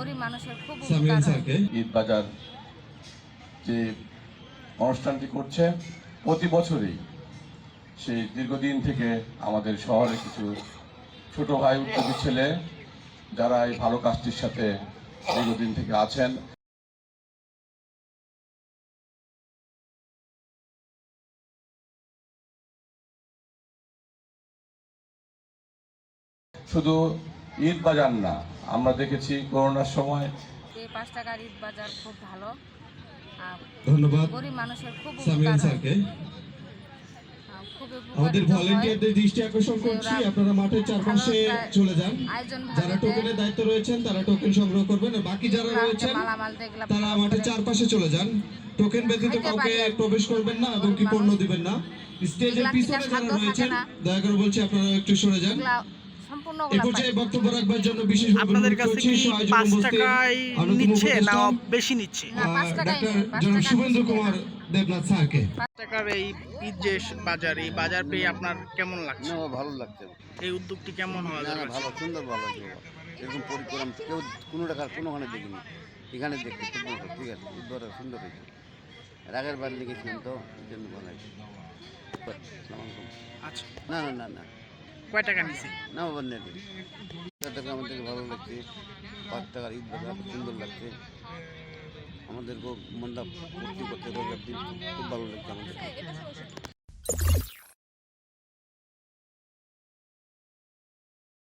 গরিব মানুষের খুব সামিউল উপকার হয়। স্যারকে ঈদ বাজার যে অনুষ্ঠানটি করছে প্রতি বছরই সেই দীর্ঘদিন থেকে আমাদের শহরে কিছু ছোট ভাই উদ্যোগী ছেলে যারা এই ভালো কাজটির সাথে দীর্ঘদিন থেকে আছেন। শুধু ঈদ বাজার না, আমরা দেখেছি করোনার সময় এই 5 টাকার ঈদ বাজার খুব ভালো। ধন্যবাদ গরিব মানুষের খুব সামিউল উপকার হয়। স্যারকে। খুব আমাদের উপকারিত হয়। ভলান্টিয়ারদের দৃষ্টি আকর্ষণ করছি, আপনারা মাঠের চারপাশে চলে যান। আয়োজন যারা টোকেনের দায়িত্ব রয়েছেন তারা টোকেন সংগ্রহ করবেন, আর বাকি যারা রয়েছেন মালামাল দেখলাম তারা মাঠের চারপাশে চলে যান। টোকেন ব্যতীত কাউকে প্রবেশ করবেন না এবং কি পণ্য দিবেন না। স্টেজের পিছনে যারা রয়েছেন দয়া করে বলছি আপনারা একটু সরে যান। সম্পূর্ণ এই পর্যায়ে বক্তব্য রাখবার জন্য বিশেষ আপনাদের কাছে কি 5 টাকায় নিচ্ছে না বেশি নিচ্ছে? না, 5 টাকাই ডাক্তার নেই, 5 জনাব টাকা শুভেন্দু বেশি কুমার দেবনাথ স্যারকে। 5 টাকার এই ঈদ যে বাজার, এই বাজার পেয়ে আপনার কেমন লাগছে? না, ভালো লাগছে। এই উদ্যোগটি কেমন হওয়া না, দরকার? ভালো, সুন্দর, ভালো লাগছে বাবা। এরকম পরিক্রম কেউ কোনো টাকার কোনোখানে দেখিনি, এখানে দেখতে ঠিক আছে, ঠিক আছে, উদ্ধার সুন্দর হয়েছে। রাগের বাড়ি দেখেছিলাম তো, এই জন্য ভালো লাগছে। আসসালামু আলাইকুম। আচ্ছা, না না না না কয় টাকা নিচ্ছে? না বাবা নেই, টাকা আমাদেরকে ভালো লাগছে। 5 টাকার ঈদ বাজার সুন্দর লাগছে। আমাদেরকেও মনটা ভর্তি করতে রোজার দিন খুব ভালো লাগছে আমাদের।